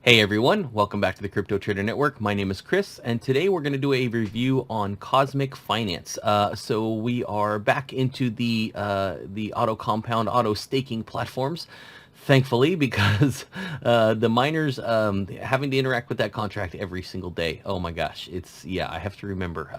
Hey everyone, welcome back to the Crypto Trader Network. My name is Chris, and today we're going to do a review on Cosmik Finance. So we are back into the auto compound, auto staking platforms. Thankfully, because the miners having to interact with that contract every single day. Oh my gosh, yeah, I have to remember.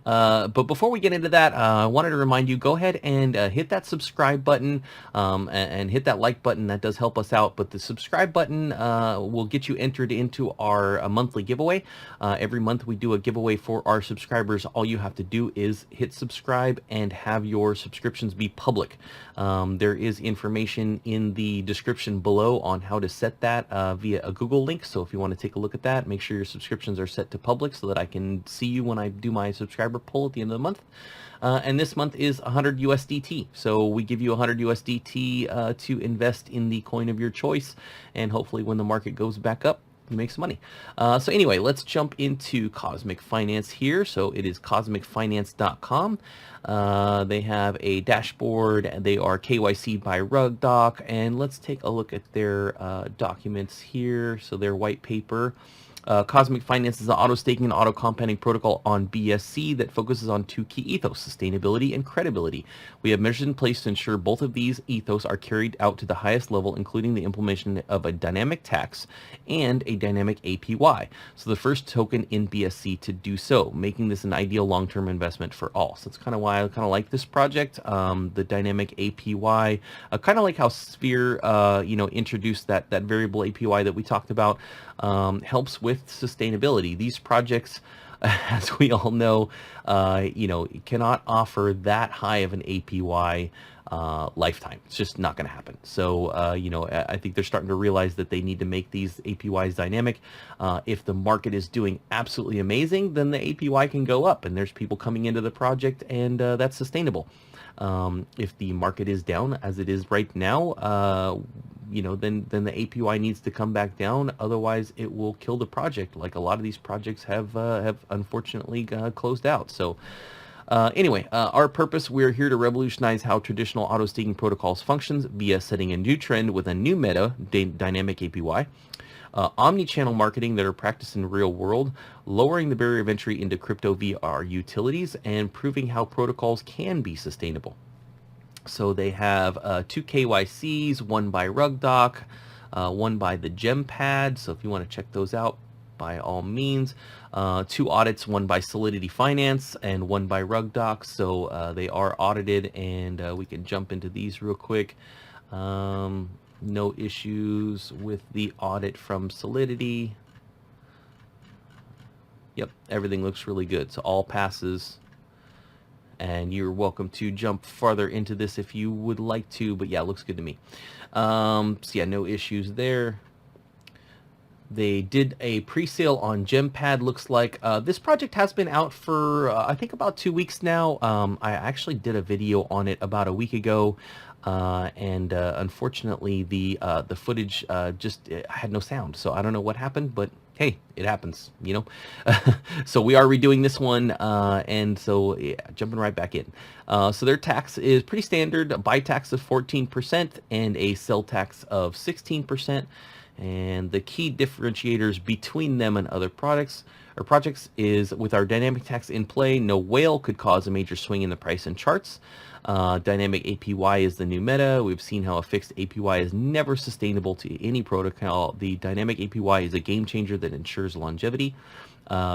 But before we get into that, I wanted to remind you, go ahead and hit that subscribe button and hit that like button. That does help us out. But the subscribe button will get you entered into our monthly giveaway. Every month we do a giveaway for our subscribers. All you have to do is hit subscribe and have your subscriptions be public. There is information in the description below on how to set that via a Google link. So if you want to take a look at that, make sure your subscriptions are set to public so that I can see you when I do my subscriber poll at the end of the month. And this month is 100 USDT. So we give you 100 USDT to invest in the coin of your choice. And hopefully when the market goes back up, you make some money. So anyway, let's jump into Cosmik Finance here. So it is cosmicfinance.com. They have a dashboard. They are KYC by RugDoc. And let's take a look at their documents here. So their white paper. Cosmik Finance is an auto staking and auto compounding protocol on BSC that focuses on two key ethos, sustainability and credibility. We have measures in place to ensure both of these ethos are carried out to the highest level, including the implementation of a dynamic tax and a dynamic APY. So the first token in BSC to do so, making this an ideal long-term investment for all. So that's kind of why I kind of like this project. The dynamic APY, kind of like how Sphere, introduced that variable APY that we talked about, helps with sustainability. These projects, as we all know, cannot offer that high of an APY lifetime. It's just not going to happen. So, I think they're starting to realize that they need to make these APYs dynamic. If the market is doing absolutely amazing, then the APY can go up, and there's people coming into the project, and that's sustainable. If the market is down, as it is right now, then the APY needs to come back down. Otherwise, it will kill the project, like a lot of these projects have unfortunately closed out. So anyway, our purpose, we're here to revolutionize how traditional auto staking protocols functions via setting a new trend with a new meta, dynamic APY. Omni-channel marketing that are practiced in the real world, lowering the barrier of entry into crypto via our utilities, and proving how protocols can be sustainable. So they have two KYCs, one by RugDoc, one by the GemPad. So if you want to check those out, by all means. Two audits, one by Solidity Finance and one by RugDoc. So they are audited, and we can jump into these real quick. No issues with the audit from Solidity. Yep, everything looks really good. So all passes. And you're welcome to jump farther into this if you would like to, but yeah, it looks good to me. So yeah, no issues there. They did a pre-sale on GemPad, looks like. This project has been out for, I think, about 2 weeks now. I actually did a video on it about a week ago. And unfortunately, the footage just had no sound. So I don't know what happened, but hey, it happens, So we are redoing this one, and so yeah, jumping right back in. So their tax is pretty standard, a buy tax of 14% and a sell tax of 16%. And the key differentiators between them and other products or projects is, with our dynamic tax in play, no whale could cause a major swing in the price and charts. Dynamic APY is the new meta. We've seen how a fixed APY is never sustainable to any protocol. The dynamic APY is a game changer that ensures longevity.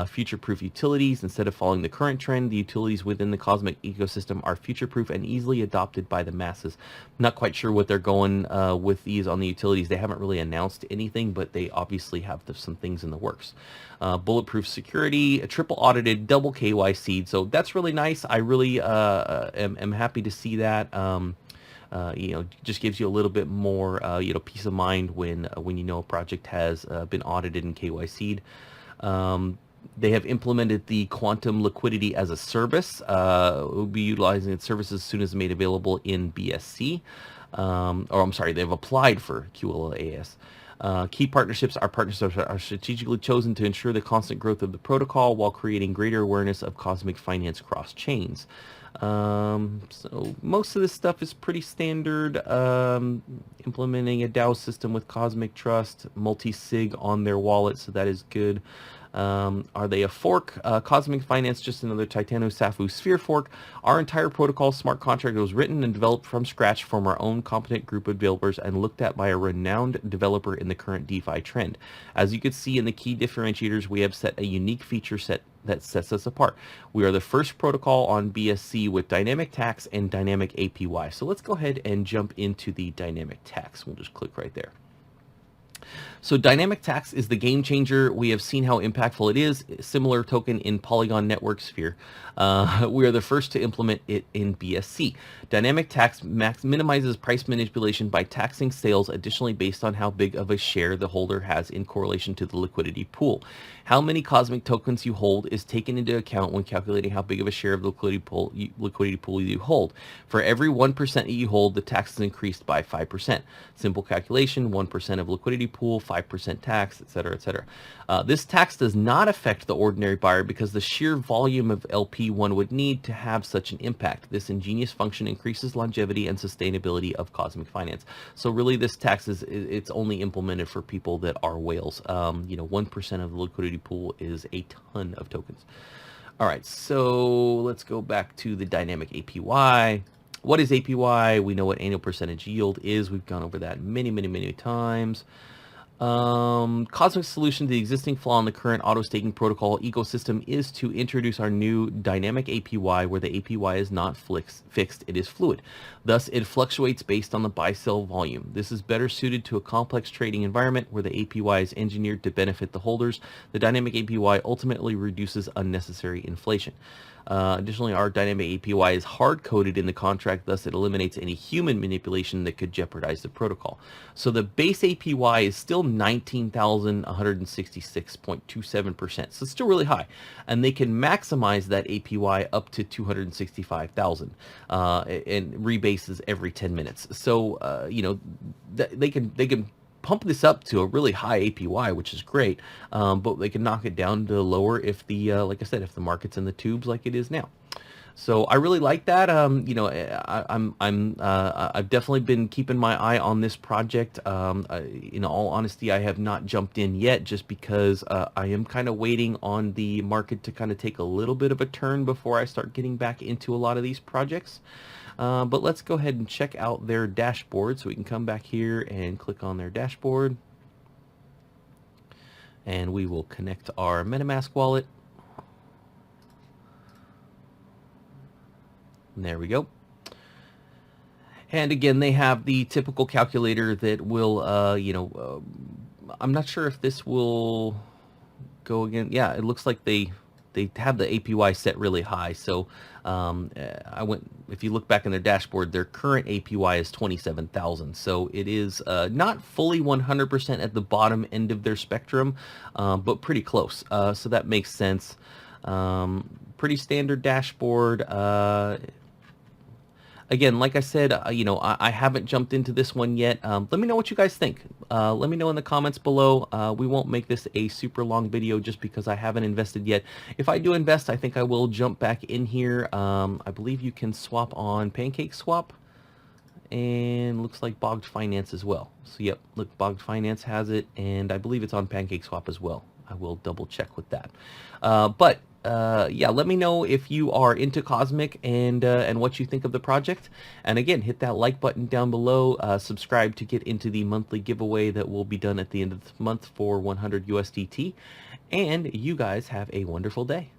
Future-proof utilities. Instead of following the current trend, the utilities within the Cosmik ecosystem are future-proof and easily adopted by the masses. I'm not quite sure what they're going with these on the utilities. They haven't really announced anything, but they obviously have some things in the works. Bulletproof security, a triple audited, double KYC'd. So that's really nice. I really am happy to see that. Just gives you a little bit more, peace of mind when a project has been audited and KYC'd. They have implemented the quantum liquidity as a service. We'll be utilizing its services as soon as made available in BSC. They've applied for QLAS. Key partnerships. Our partnerships are strategically chosen to ensure the constant growth of the protocol while creating greater awareness of Cosmik Finance cross chains. So most of this stuff is pretty standard. Implementing a DAO system with Cosmik Trust, multi-sig on their wallet, so that is good. Are they a fork? Cosmic Finance, just another Titano Safu Sphere fork. Our entire protocol smart contract was written and developed from scratch from our own competent group of developers and looked at by a renowned developer in the current DeFi trend. As you can see in the key differentiators, we have set a unique feature set that sets us apart. We are the first protocol on BSC with dynamic tax and dynamic APY. So let's go ahead and jump into the dynamic tax. We'll just click right there. So dynamic tax is the game changer. We have seen how impactful it is. Similar token in Polygon network sphere. We are the first to implement it in BSC. Dynamic tax minimizes price manipulation by taxing sales additionally based on how big of a share the holder has in correlation to the liquidity pool. How many Cosmic tokens you hold is taken into account when calculating how big of a share of the liquidity pool you hold. For every 1% that you hold, the tax is increased by 5%. Simple calculation, 1% of liquidity pool, 5% tax, etc., etc. This tax does not affect the ordinary buyer because the sheer volume of LP one would need to have such an impact. This ingenious function increases longevity and sustainability of Cosmic Finance. So really this tax it's only implemented for people that are whales. 1% of the liquidity pool is a ton of tokens. All right, so let's go back to the dynamic APY. What is APY? We know what annual percentage yield is. We've gone over that many times. Cosmic's solution to the existing flaw in the current auto staking protocol ecosystem is to introduce our new dynamic APY where the APY is not fixed, it is fluid. Thus, it fluctuates based on the buy-sell volume. This is better suited to a complex trading environment where the APY is engineered to benefit the holders. The dynamic APY ultimately reduces unnecessary inflation. Additionally, our dynamic APY is hard-coded in the contract, thus it eliminates any human manipulation that could jeopardize the protocol. So the base APY is still 19,166.27%, so it's still really high. And they can maximize that APY up to 265,000 and rebases every 10 minutes. So, they can pump this up to a really high APY, which is great, but they can knock it down to lower if like I said, if the market's in the tubes like it is now. So I really like that. I've definitely been keeping my eye on this project. In all honesty, I have not jumped in yet just because I am kind of waiting on the market to kind of take a little bit of a turn before I start getting back into a lot of these projects. But let's go ahead and check out their dashboard. So we can come back here and click on their dashboard. And we will connect our MetaMask wallet. And there we go. And again, they have the typical calculator that will, I'm not sure if this will go again. Yeah, it looks like they have the APY set really high. So if you look back in their dashboard, their current APY is 27,000. So it is not fully 100% at the bottom end of their spectrum, but pretty close. So that makes sense. Pretty standard dashboard. Again, like I said, I haven't jumped into this one yet. Let me know what you guys think. Let me know in the comments below. We won't make this a super long video just because I haven't invested yet. If I do invest, I think I will jump back in here. I believe you can swap on PancakeSwap. And looks like Bogged Finance as well. So yep, look, Bogged Finance has it, and I believe it's on PancakeSwap as well. I will double check with that. Yeah, let me know if you are into Cosmik and what you think of the project. And again, hit that like button down below. Subscribe to get into the monthly giveaway that will be done at the end of the month for 100 USDT. And you guys have a wonderful day.